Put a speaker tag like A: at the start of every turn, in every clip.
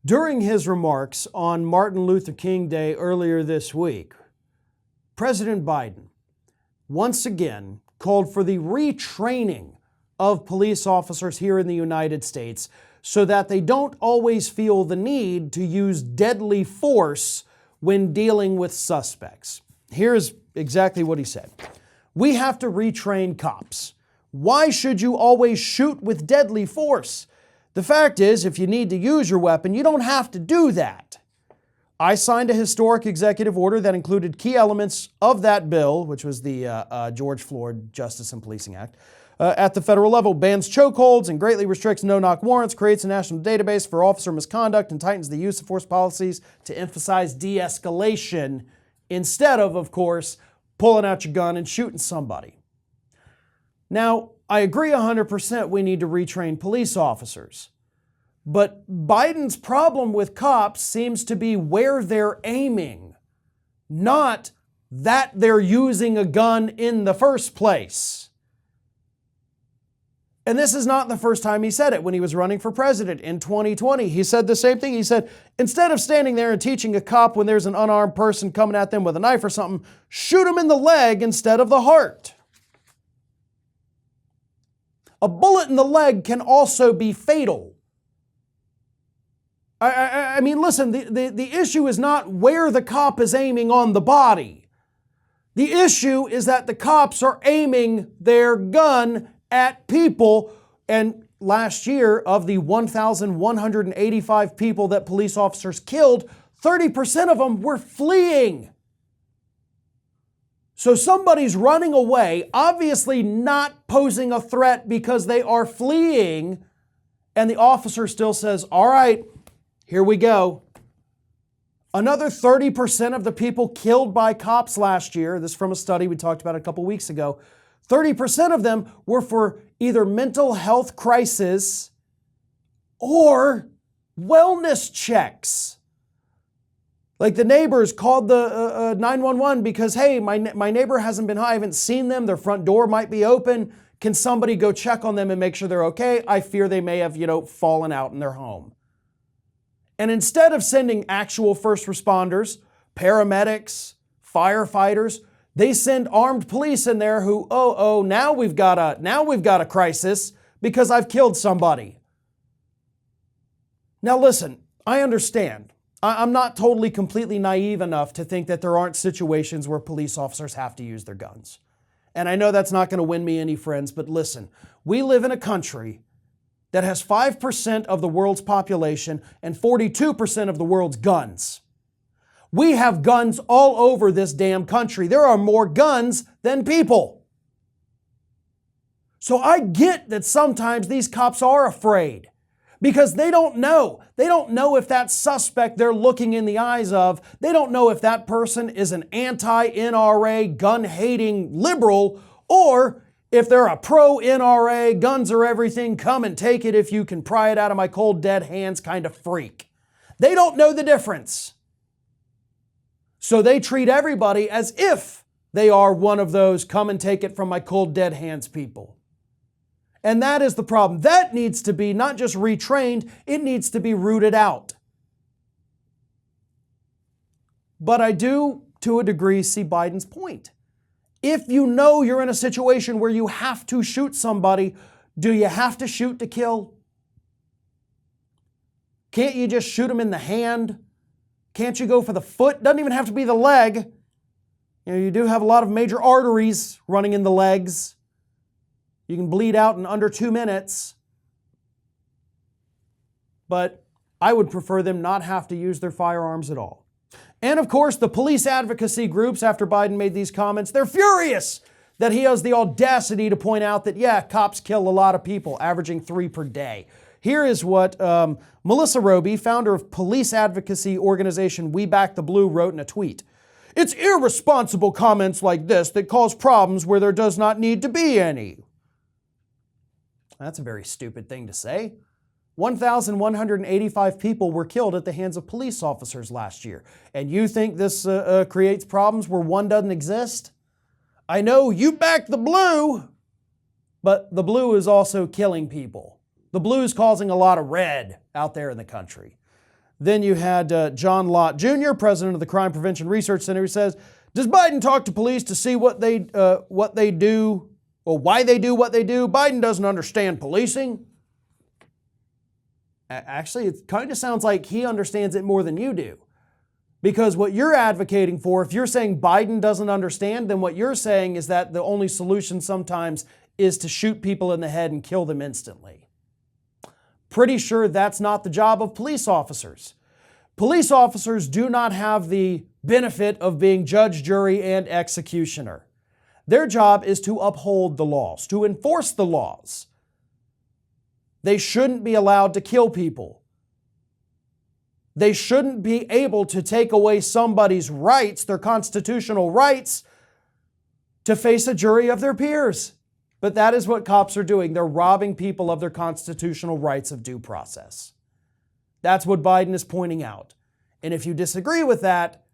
A: During his remarks on Martin Luther King Day earlier this week, President Biden once again called for the retraining of police officers here in the United States so that they don't always feel the need to use deadly force when dealing with suspects. Here's exactly what he said. We have to retrain cops. Why should you always shoot with deadly force? The fact is, if you need to use your weapon, you don't have to do that. I signed a historic executive order that included key elements of that bill, which was the George Floyd Justice and Policing Act, at the federal level. Bans chokeholds and greatly restricts no-knock warrants, creates a national database for officer misconduct, and tightens the use of force policies to emphasize de-escalation instead of course, pulling out your gun and shooting somebody. Now, I agree 100% we need to retrain police officers. But Biden's problem with cops seems to be where they're aiming, not that they're using a gun in the first place. And this is not the first time he said it. When he was running for president in 2020, he said the same thing. He said, instead of standing there and teaching a cop when there's an unarmed person coming at them with a knife or something, shoot him in the leg instead of the heart. A bullet in the leg can also be fatal. I mean, listen, the issue is not where the cop is aiming on the body. The issue is that the cops are aiming their gun at people. And last year, of the 1,185 people that police officers killed, 30% of them were fleeing. So somebody's running away, obviously not posing a threat because they are fleeing, and the officer still says, all right, here we go. Another 30% of the people killed by cops last year, this is from a study we talked about a couple weeks ago, 30% of them were for either mental health crisis or wellness checks. Like the neighbors called the 911 because, hey, my neighbor hasn't been home. I haven't seen them. Their front door might be open. Can somebody go check on them and make sure they're okay? I fear they may have, fallen out in their home. And instead of sending actual first responders, paramedics, firefighters, they send armed police in there who, now we've got a crisis because I've killed somebody. Now listen, I understand. I'm not totally completely naive enough to think that there aren't situations where police officers have to use their guns. And I know that's not going to win me any friends, but listen, we live in a country that has 5% of the world's population and 42% of the world's guns. We have guns all over this damn country. There are more guns than people. So I get that sometimes these cops are afraid because they don't know. They don't know if that suspect they're looking in the eyes of, they don't know if that person is an anti-NRA, gun-hating liberal, or if they're a pro-NRA, guns are everything, come and take it if you can pry it out of my cold dead hands kind of freak. They don't know the difference. So they treat everybody as if they are one of those come and take it from my cold dead hands people. And that is the problem. That needs to be not just retrained, it needs to be rooted out. But I do, to a degree, see Biden's point. If you know you're in a situation where you have to shoot somebody, do you have to shoot to kill? Can't you just shoot them in the hand? Can't you go for the foot? Doesn't even have to be the leg. You do have a lot of major arteries running in the legs. You can bleed out in under 2 minutes. But I would prefer them not have to use their firearms at all. And of course, the police advocacy groups, after Biden made these comments, they're furious that he has the audacity to point out that, yeah, cops kill a lot of people, averaging 3 per day. Here is what Melissa Roby, founder of police advocacy organization We Back the Blue, wrote in a tweet. It's irresponsible comments like this that cause problems where there does not need to be any. That's a very stupid thing to say. 1,185 people were killed at the hands of police officers last year. And you think this creates problems where one doesn't exist? I know you back the blue, but the blue is also killing people. The blue is causing a lot of red out there in the country. Then you had John Lott Jr., president of the Crime Prevention Research Center, who says, does Biden talk to police to see what they do or why they do what they do? Biden doesn't understand policing. Actually, it kind of sounds like he understands it more than you do. Because what you're advocating for, if you're saying Biden doesn't understand, then what you're saying is that the only solution sometimes is to shoot people in the head and kill them instantly. Pretty sure that's not the job of police officers. Police officers do not have the benefit of being judge, jury, and executioner. Their job is to uphold the laws, to enforce the laws. They shouldn't be allowed to kill people. They shouldn't be able to take away somebody's rights, their constitutional rights, to face a jury of their peers. But that is what cops are doing. They're robbing people of their constitutional rights of due process. That's what Biden is pointing out. And if you disagree with that,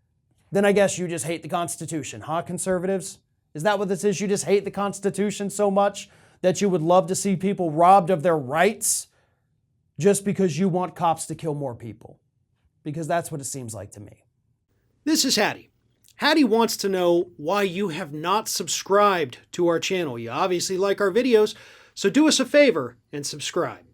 A: then I guess you just hate the Constitution, huh, conservatives? Is that what this is? You just hate the Constitution so much that you would love to see people robbed of their rights just because you want cops to kill more people? Because that's what it seems like to me. This is Hattie. Hattie wants to know why you have not subscribed to our channel. You obviously like our videos, so do us a favor and subscribe.